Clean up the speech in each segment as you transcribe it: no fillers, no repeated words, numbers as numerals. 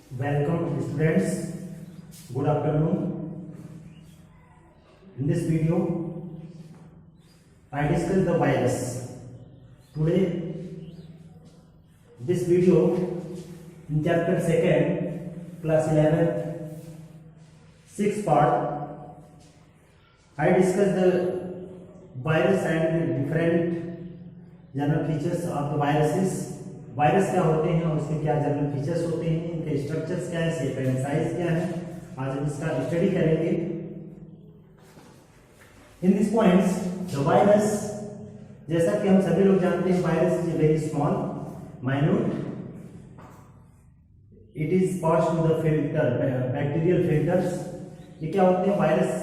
Welcome students. Good afternoon. In this video, I discuss the virus. Today, this video in chapter 2nd, class 11, 6th part, I discuss the virus and different general features of the viruses. Virus क्या होते हैं और उसके क्या general features होते हैं, इनके structures क्या है, शेप एंड साइज क्या है, आज हम इसका स्टडी करेंगे। In this points the virus, जैसा कि हम सभी लोग जानते हैं, virus is very small minute, it is pass to the filter bacterial filters. ये क्या होते हैं, वायरस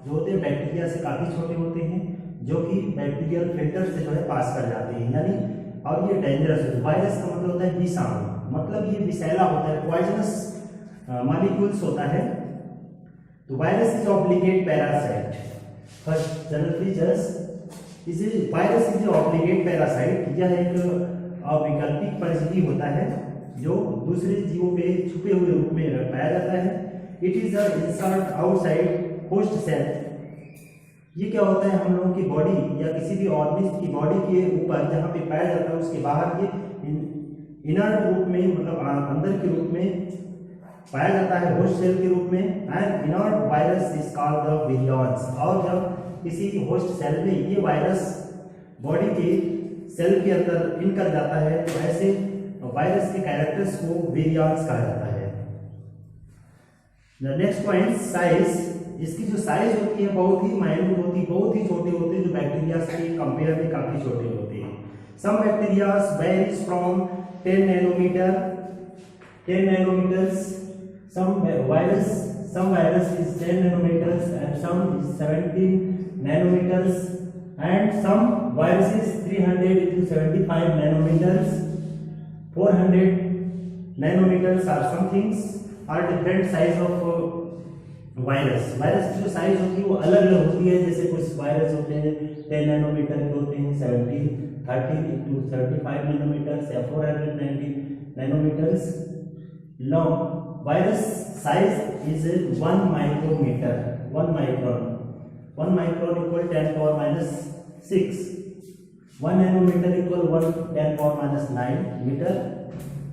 जो होते हैं बैक्टीरिया से काफी छोटे होते हैं, जो कि बैक्टीरियल फिल्टर से जो है पास कर जाते हैं, यानी और ये डेंजरस है। वायरस का मतलब होता है विषाणु, मतलब ये विषैला होता है, पॉइजनस मॉलिक्यूल्स होता है। तो virus is obligate parasite. First general features is virus is obligate parasite. यह एक अवैकल्पिक परजीवी होता है जो दूसरे जीवों पे छुपे हुए रूप में पाया जाता है। It is a insert outside host cell. ये क्या होता है, हम लोगों की बॉडी या किसी भी ऑर्गेनिज्म की बॉडी के ऊपर जहाँ पे पाया जाता है उसके बाहर ये इनर्ट रूप में, मतलब अंदर के रूप में पाया जाता है, होस्ट सेल के रूप में। And inert virus is called the virions. और जब किसी होस्ट सेल में ये वायरस बॉडी के सेल के अंदर इन कर जाता है तो ऐसे वायरस के कैरेक्टर्स को विरियॉन्स कहा जाता है। The next point size. इसकी जो साइज होती है बहुत ही माइन्यूट होती है, बहुत ही छोटे होते हैं, जो बैक्टीरिया के कंपेयर में काफी छोटे होते हैं। Some bacteria varies from 10 nanometre 10 nanometres, some virus is 10 nanometres and some is 17 nanometres and some viruses 300 to 75 nanometres, 400 nanometres are some things are different size of virus. Virus की जो size होती है वो अलग अलग होती है, जैसे कुछ वायरस होते हैं 10 नैनोमीटर के होते हैं, 30 to 35 नैनोमीटर्स या 490 nanometres long. Virus size is 1 micrometre, 1 micron equal 10⁻⁻6, 1 nanometre equal 10⁻�9 metre.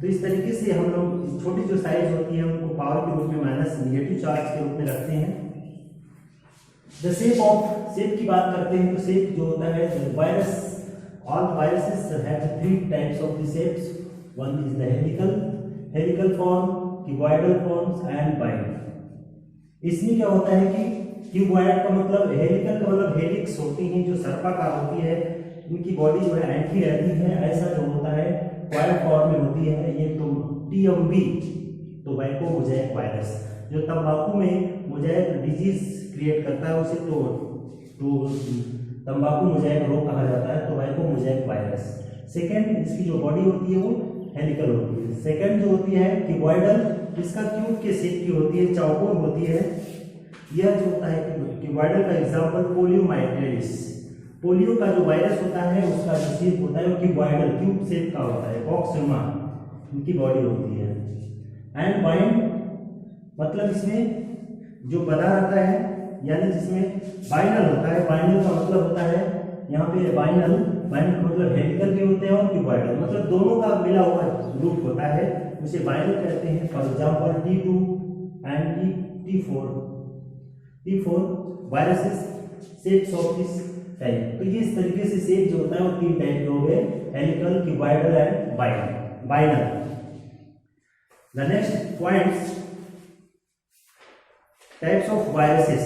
तो इस तरीके से हम लोग छोटी जो साइज होती है उनको पावर के रूप में माइनस नेगेटिव चार्ज के रूप में रखते हैं। द शेप की बात करते हैं तो शेप जो होता है virus, all viruses have 3 types of the shapes. One is the helical form, cuboidal forms and bind. इसमें क्या होता है कि क्यूबॉइड का मतलब, हेलिकल का मतलब हेलिक्स होती है जो सर्पाकार होती है, इनकी बॉडी जो है एंटी रहती है। ऐसा जो होता है वायरस फॉर्म में होती है ये तो TMV, टोबैको मोज़ेक वायरस, जो तंबाकू में मोज़ेक डिजीज क्रिएट करता है, उसे तो तंबाकू मोज़ेक रोग कहा जाता है, टोबैको मोज़ेक वायरस। सेकेंड, इसकी जो बॉडी होती है वो हेलिकल होती है। सेकेंड जो होती है क्यूबॉइडल, इसका क्यूब के शेप की होती है, चौकोर होती है। यह जो होता है क्यूबॉइडल का एग्जाम्पल पोलियोमाइलिटिस। पोलियो का जो वायरस होता है उसका जो शेप होता है वो क्यूबॉइडल, क्यूब शेप का होता है, बॉक्स नुमा इनकी बॉडी होती है। एंड बाइंड मतलब इसमें जो बधा रहता है, यानी जिसमें बाइनल होता है। बाइनल का मतलब होता है यहाँ पे बाइनल का मतलब हेलिकल भी होते हैं और क्यूबॉइडल, मतलब दोनों का मिला हुआ रूप होता है, उसे बाइनल कहते हैं। For example T2 and T4 viruses shapes of this type. तो ये इस तरीके से शेप जो होता है वो 3 टाइप के हो गए, helical, cuboidal and binal. The next points, types of viruses.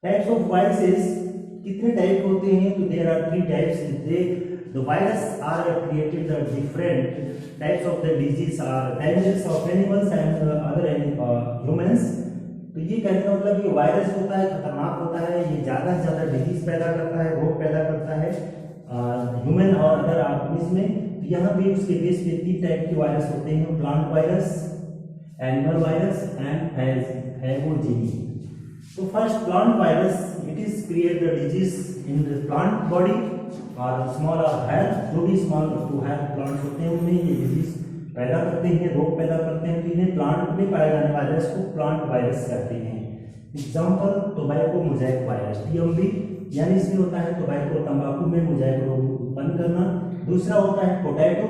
Types of viruses कितने टाइप होते हैं, तो there are 3 types. The virus are created the different types of the disease are dangerous of animals and other humans. तो ये कहने का मतलब ये वायरस होता है खतरनाक होता है, ये ज़्यादा से ज़्यादा डिजीज पैदा करता है, रोग पैदा करता है ह्यूमन और अदर ऑर्गेनिज्म में। तो यहाँ पे उसके बेस पे 3 टाइप के वायरस होते हैं, plant virus, animal virus and phagogeny. तो first plant virus, it is create the disease in the plant body और स्मॉल और हायर, जो भी स्मॉल टू हायर प्लांट्स होते हैं उनमें ये डिजीज पैदा करते हैं, रोग पैदा करते हैं, तो इन्हें प्लांट में पाए जाने वायरस को प्लांट वायरस कहते हैं। Example tobacco Mosaic virus, TMV, यानी इसमें होता है टोबैको तंबाकू में मोजाइक रोग उत्पन्न करना। दूसरा होता है पोटैटो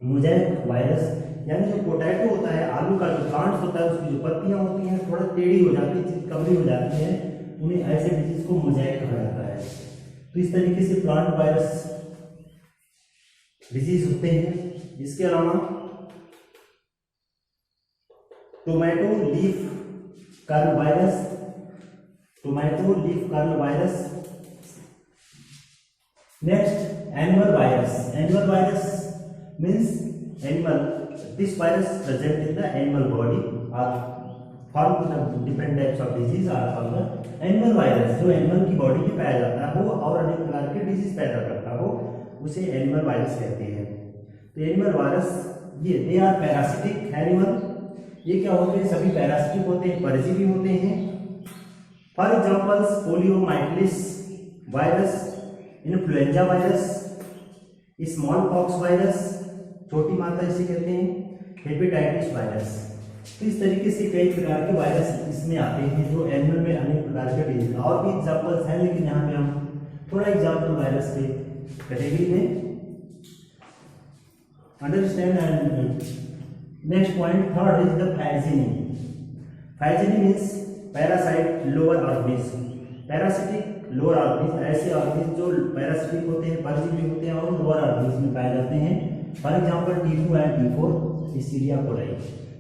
मोजाइक वायरस, यानी जो पोटैटो होता है, आलू का जो प्लांट होता है, उसकी जो पत्तियां होती हैं थोड़ा टेढ़ी हो जाती है, कमरी हो जाती है, उन्हें ऐसे डिजीज को मोजाइक कहा जाता है। तो इस तरीके से प्लांट वायरस डिजीज होते हैं। इसके अलावा tomato leaf curl virus, tomato leaf curl virus. Next animal virus, animal virus means animal, this virus present in the animal body are form the different types of disease are called animal virus. जो animal की body में पाया जाता हो और अनेक प्रकार के डिजीज पैदा करता हो, उसे एनिमल वायरस कहते हैं। तो एनिमल वायरस ये दे आर पैरासिटिक एनिमल, ये क्या होते हैं, सभी पैरासिटिक होते हैं, परजीवी होते हैं। For examples poliomyelitis virus, influenza virus, small pox virus, छोटी माता इसे कहते हैं, हेपेटाइटिस वायरस। तो इस तरीके से कई प्रकार के वायरस इसमें आते हैं जो एनिमल में अनेक प्रकार के डिजीज। और भी एग्जांपल्स हैं, लेकिन यहाँ पे हम थोड़ा एग्जांपल वायरस के कैटेगरी में understand। and next point third is the phylogeny। phylogeny means parasite lower organism, parasitic lower organism, ऐसे organism जो parasitic होते हैं, परजीवी होते हैं और lower organism में पाए जाते हैं। For example T2 and T4 Escherichia coli।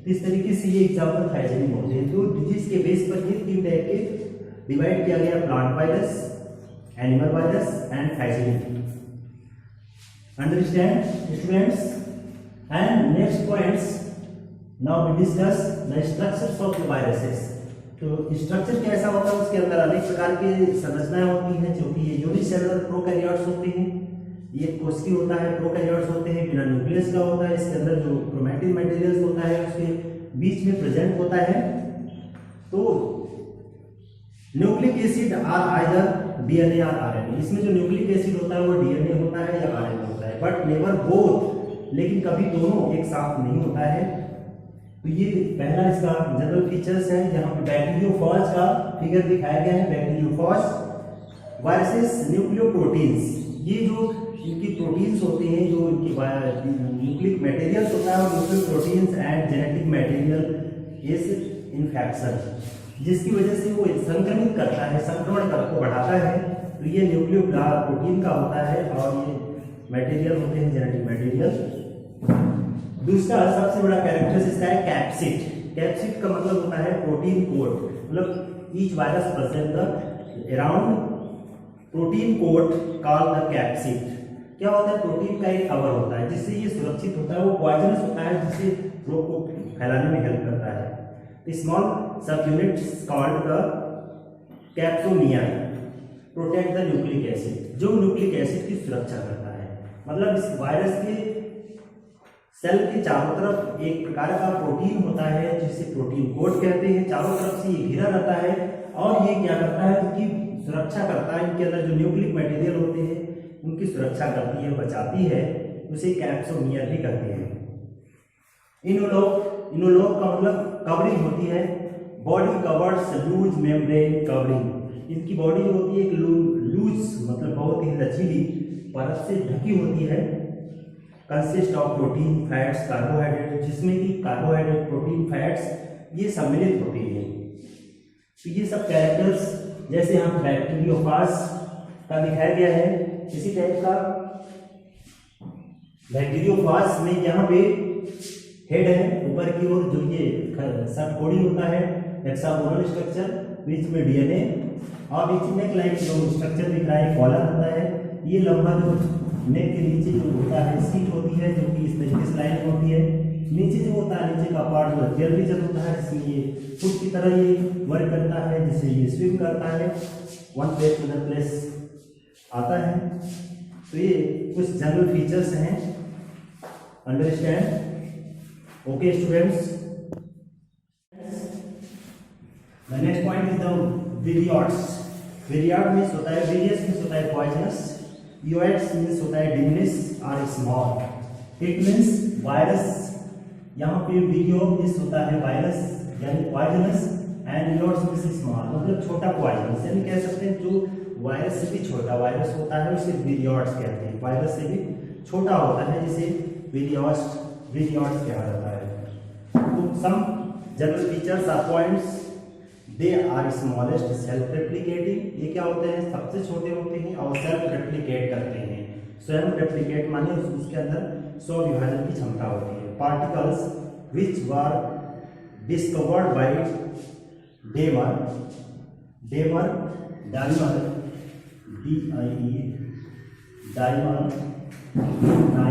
तो इस तरीके से ये एग्जांपल phylogeny होते हैं। तो डिजीज के बेस पर ये तीन टाइप के डिवाइड किया गया, plant virus, animal virus and phylogeny। Understand students? And next points, now we discuss the structures of the viruses। तो स्ट्रक्चर कैसा होता है, उसके अंदर अनेक प्रकार की संरचनाएं होती हैं, जो कि ये यूनिसेलुलर प्रोकैरियोट्स होते हैं, ये कोशिकी होता है, प्रोकैरियोट्स होते हैं, बिना न्यूक्लियस का होता है, इसके अंदर जो क्रोमैटिन मटेरियल्स होता है उसके बीच में प्रेजेंट होता है। तो nucleic acid are either DNA और आरएनए, इसमें जो न्यूक्लिक एसिड होता है वो डीएनए होता है या आरएनए होता है, बट नेवर बोथ, लेकिन कभी दोनों एक साथ नहीं होता है। तो ये पहला इसका जनरल फीचर्स है। यहाँ पे बैक्टीरियोफाज का फिगर दिखाया गया है। बैक्टीरियोफाज वायरसेस न्यूक्लियोप्रोटीन्स, ये जो इनकी प्रोटीन्स होते हैं, जो इनकी न्यूक्लिक मटेरियल्स होता है, nucleic proteins and genetic material is infection, जिसकी वजह से वो संक्रमित करता है, संक्रमण को बढ़ाता है। तो ये न्यूक्लियो प्रोटीन का होता है और ये मटेरियल होते हैं जेनेटिक मटेरियल। दूसरा सबसे बड़ा कैरेक्टर इसका है कैप्सिड। कैप्सिड का मतलब होता है प्रोटीन कोट, मतलब each virus present the around protein coat called the capsid. क्या होता है, प्रोटीन का एक कवर होता है जिससे ये सुरक्षित होता है, वो पॉइजनस होता है, जिससे रोग को फैलाने में हेल्प करता है। Small sub units called the capsomere protect the nucleic acid, जो न्यूक्लिक एसिड की सुरक्षा करता है। मतलब इस वायरस के सेल के चारों तरफ एक प्रकार का प्रोटीन होता है जिसे प्रोटीन कोट कहते हैं, चारों तरफ से ये घिरा रहता है और ये क्या करता है, उनकी सुरक्षा करता है। इनके अंदर जो न्यूक्लिक मटेरियल होते हैं उनकी सुरक्षा करती है, बचाती है, उसे कैप्सोमिया भी कहते हैं। इनोलोक, इनोलोक का मतलब कवरिंग होती है, body covered loose membrane covering. इनकी बॉडी जो होती है एक लूज मतलब बहुत ही लचीली परत से ढकी होती है। Consist of protein, fats, carbohydrate, जिसमें कि कार्बोहाइड्रेट, प्रोटीन, फैट्स ये सम्मिलित होते हैं। तो ये सब कैरेक्टर्स जैसे यहाँ बैक्टीरियोफाज का दिखाया गया है, इसी टाइप का बैक्टीरियोफाज में यहाँ पे हेड है ऊपर की ओर, जो ये सबकोडी होता है, हेक्सागोनल स्ट्रक्चर, बीच में डीएनए और बीच में नेक लाइन जो स्ट्रक्चर दिख रहा है कॉलर होता है। ये लंबा जो नेक के नीचे जो होता है सीट होती है, जो कि इस तरीके से लाइन होती है। नीचे जो होता है, नीचे का पार्ट जो टेल रीजन होता है, जिसमें ये फुट की तरह ये वर्क करता है, जिससे ये स्विम करता है, one place to other place आता है। तो ये कुछ जनरल फीचर्स हैं, understand. Okay students, the next point is the viroids. Viroid means होता है, विरियस मीन्स होता है पॉइजनस, यूएड्स मीन्स होता है डिमिनिश और स्मॉल। इट मीन्स वायरस, यहाँ पे वीडियो दिस होता है वायरस यानी पॉइजनस एंड इलियोट्स मीन्स स्मॉल, मतलब छोटा पॉइजनस, यानी कह सकते हैं जो वायरस से भी छोटा वायरस होता है उसे विरियोट्स कहते हैं, वायरस से भी छोटा होता है जिसे विरियोट्स कहा जाता है। तो some general features are points, they are smallest self replicating, ये क्या होते हैं सबसे छोटे होते हैं और सेल्फ रेप्लिकेट करते हैं। स्वयं रेप्लिकेट माने उसके अंदर स्व विभाजन की क्षमता होती है। Particles which were discovered by Dahmer dimer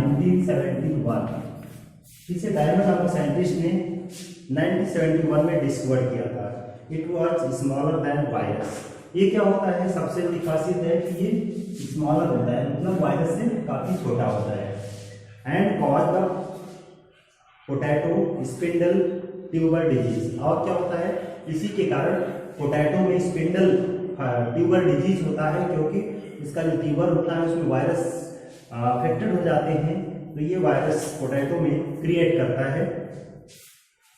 1971, इसे डायमंड नामक साइंटिस्ट ने 1971 में डिस्कवर किया था। It was smaller than virus, ये क्या होता है सबसे बड़ी खासियत है कि ये स्मॉलर होता है, मतलब वायरस से काफी छोटा होता है। And cause the potato spindle tuber disease, और क्या होता है इसी के कारण पोटैटो में स्पिंडल ट्यूबर डिजीज होता है, क्योंकि इसका जो ट्यूबर होता है उसमें वायरस अफेक्टेड हो जाते हैं, तो ये वायरस पोटैटो में क्रिएट करता है।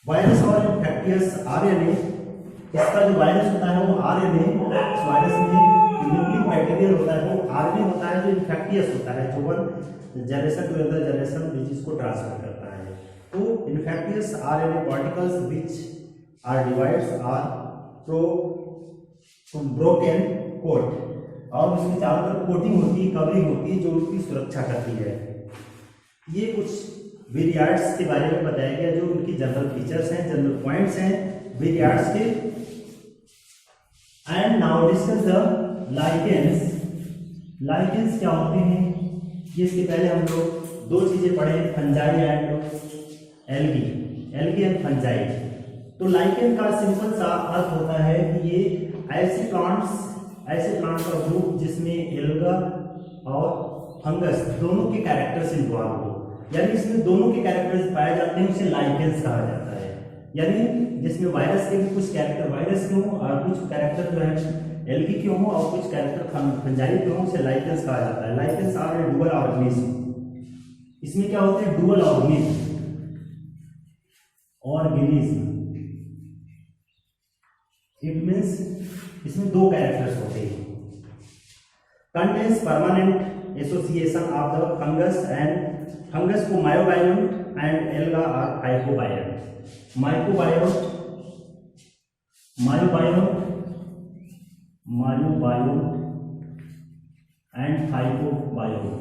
वायरस और इन्फेक्टियस आरएनए, इसका जो वायरस होता है वो आरएनए, इस वायरस में न्यूक्लिक बैक्टीरियल होता है वो आरएनए होता है, जो इन्फेक्टियस होता है, जो one generation to other generation disease को ट्रांसफर करता है। तो infectious RNA particles which are divides are broken coat, और उसके चारों तरफ कोटिंग होती है, कवरिंग होती है जो उसकी सुरक्षा करती है। ये कुछ विरियाड्स के बारे में बताया गया, जो उनकी जनरल फीचर्स हैं, जनरल पॉइंट्स हैं विरियाड्स के। And now discuss the lichens. Lichens क्या होते हैं, ये इसके पहले हम लोग दो चीजें पढ़े, fungi and algae and fungi. तो लाइकेन का सिंपल सा अर्थ होता है कि ये ऐसे प्लांट्स का ग्रुप जिसमें एल्गा और फंगस दोनों के कैरेक्टर्स इन्वॉल्व हो, यानी इसमें दोनों के कैरेक्टर्स पाए जाते हैं, उसे लाइकेंस कहा जाता है। यानी जिसमें वायरस के भी कुछ कैरेक्टर वायरस के हों और कुछ कैरेक्टर जो है एल्गी के हों और कुछ कैरेक्टर फंजाई के हों, उसे लाइकेंस कहा जाता है। Lichens are a dual organism, इसमें क्या होते हैं डुअल ऑर्गेनिज्म, इट मीन्स इसमें दो कैरेक्टर्स होते हैं। Contains permanent association of the fungus and fungus को मायोबायोट एंड एल्गा आर हाइपोबायोट। मायोबायोट एंड हाइपोबायोट।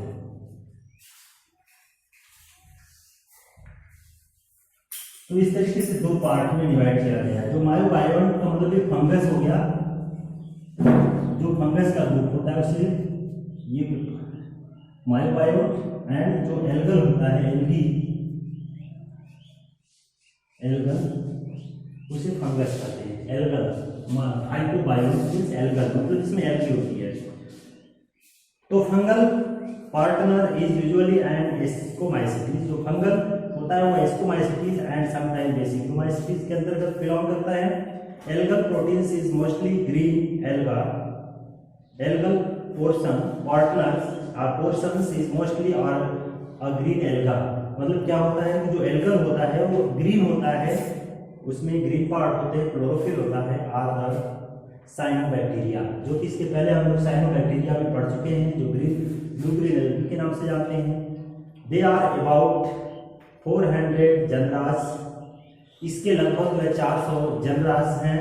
तो इस तरीके से दो पार्ट में डिवाइड किया गया है। जो मायोबायोट का मतलब ये फंगस हो गया, जो फंगस का ग्रुप होता है उसे ये मायोबायोट, एंड जो एल्गल होता है एल्गल उसे फंगस कहते हैं। एल्गल हाइपोबायोट मींस एल्गल, मतलब इसमें एल्गी होती है। तो fungal partner is usually and ascomycetes, जो फंगल होता है वो एस्कोमाइसिटीज एंड समटाइम बेसिकोमाइसिटीज के अंतर्गत बिलोंग करता है। Algal proteins is mostly green alga, algal portion partners are portions is mostly और अ ग्रीन एल्गा, मतलब क्या होता है कि जो एल्गल होता है वो ग्रीन होता है, उसमें ग्रीन पार्ट होते हैं, क्लोरोफिल होता है, आर द साइनोबैक्टीरिया, जो कि इसके पहले हम लोग साइनोबैक्टीरिया में पढ़ चुके हैं, जो ब्लू ग्रीन एल्गी के नाम से जानते हैं। दे आर अबाउट 400 जनरास, इसके लगभग 400 जनरास हैं,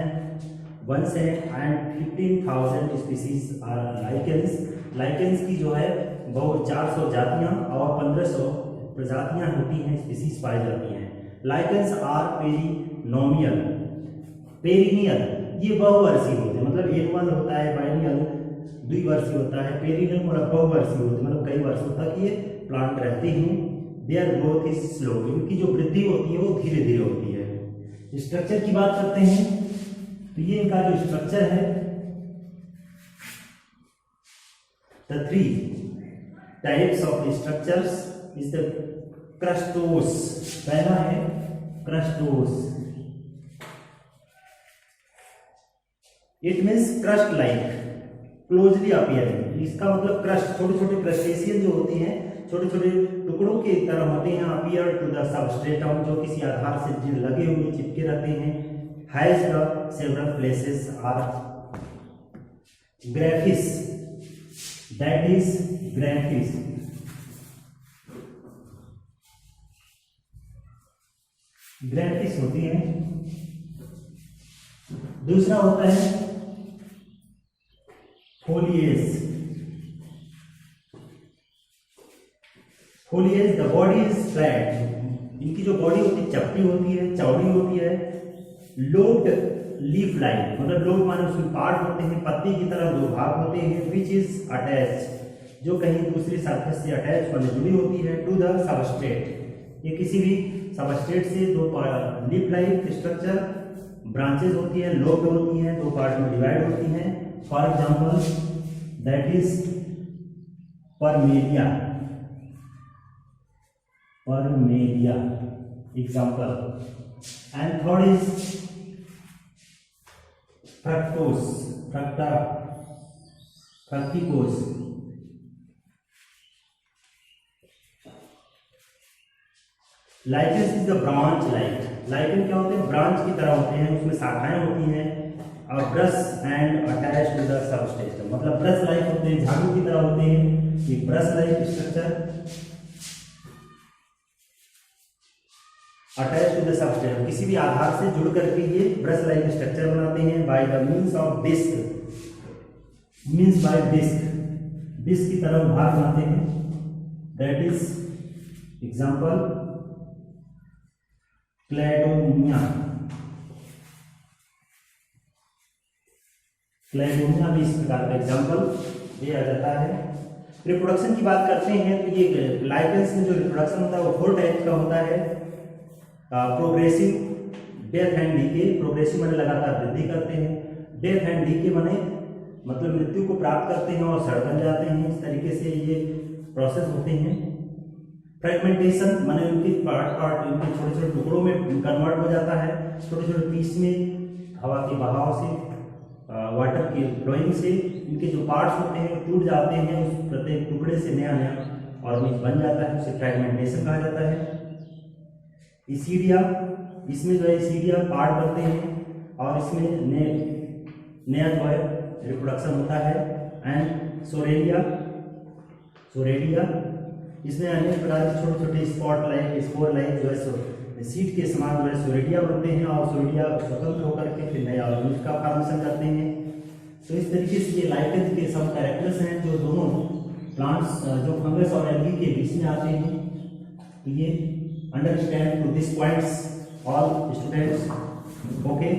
वंश हैं, and 15,000 species are lichens. Lichens की जो है बहुत 400 जातियां और 1500 प्रजातियां होती हैं, स्पीसीज पाई जाती हैं। लाइकेंस आर पेरिनियल, ये बहुवर्षीय होते हैं, मतलब एनुअल होता है, बाइनियल द्विवर्षीय होता है, पेरिनियल मतलब बहुवर्षीय होते हैं, मतलब कई वर्षों तक ये प्लांट रहते हैं। देयर ग्रोथ इज स्लो, इनकी जो वृद्धि होती है वो धीरे धीरे होती है। स्ट्रक्चर की बात करते हैं तो ये इनका जो स्ट्रक्चर है, the 3 types of structures is the crustose, पहला है crustose, it means crust like closely appearing, इसका मतलब क्रस्ट, छोटे छोटे क्रस्टेशियन जो होती हैं, छोटे छोटे टुकड़ों की तरह होते हैं, अपीयर टू द सबस्ट्रेटम, जो किसी आधार से लगे हुए चिपके रहते हैं, has the several places are graphis, that is graphis. Graphis होती है। दूसरा होता है foliose. Foliose, the body is flat, इनकी जो बॉडी होती है चपटी होती है, चौड़ी होती है। लोब्ड लीफ लाइन, मतलब लोब माने उसमें पार्ट होते हैं, पत्ती की तरह दो भाग होते हैं, विच इज अटैच, जो कहीं दूसरी सरफेस से अटैच होने जुड़ी होती है, टू द सबस्ट्रेट। ये किसी भी सबस्ट्रेट से दो लीफ लाइन स्ट्रक्चर ब्रांचेज होती है, लोब्ड होती हैं, दो पार्ट में डिवाइड होती हैं। For example that is Parmelia, Parmelia example. And third is fructose, fructa, fruticose. Lichens is the branch like, lichen क्या होते हैं, ब्रांच की तरह होते हैं, उसमें शाखाएं होती हैं। और brush and attach to the substrate, मतलब ब्रश लाइक होते हैं, झाड़ू की तरह होते हैं। ये brush like structure attach to the substrate, किसी भी आधार से जुड़ करके ये ब्रश लाइक स्ट्रक्चर बनाते हैं। By the means of disc, means by disc, disc की तरह भाग बनाते हैं। That is example Cladonia, Cladonia भी इस प्रकार का एग्जाम्पल दिया जाता है। रिप्रोडक्शन की बात करते हैं तो ये लाइकेंस में जो रिप्रोडक्शन होता है वो 4 टाइप का होता है। Progressive, death and decay, progressive माने लगातार वृद्धि करते हैं, डेथ एंड डीके माने मतलब मृत्यु को प्राप्त करते हैं और सड़ बन जाते हैं, इस तरीके से ये प्रोसेस होते हैं। फ्रेगमेंटेशन माने उनके पार्ट उनके छोटे छोटे टुकड़ों में कन्वर्ट हो जाता है, छोटे छोटे पीस में हवा के बहाव से, वाटर के फ्लोइंग से इनके जो पार्ट्स होते हैं टूट जाते हैं, उस प्रत्येक टुकड़े से नया नया ऑर्गेनिज्म बन जाता है, उसे फ्रेगमेंटेशन कहा जाता है। इसीडिया, इसमें जो है इसीडिया पार्ट बनते हैं और इसमें नया जो है रिप्रोडक्शन होता है। एंड सोरेलिया, सोरेलिया इसमें अनेक प्रकार के छोटे छोटे स्पॉट लाइक, स्पोर लाइक जो है सीड के समान जो है सोरेलिया बनते हैं और सोरेलिया स्वतंत्र होकर के फिर नया ऑर्गेनिज्म का फॉर्मेशन करते हैं। तो इस तरीके से ये लाइकेंस के सब कैरेक्टर्स हैं जो दोनों प्लांट्स जो फंगस और एल्गी के बीच में आते हैं। तो ये understand to these points all students, okay।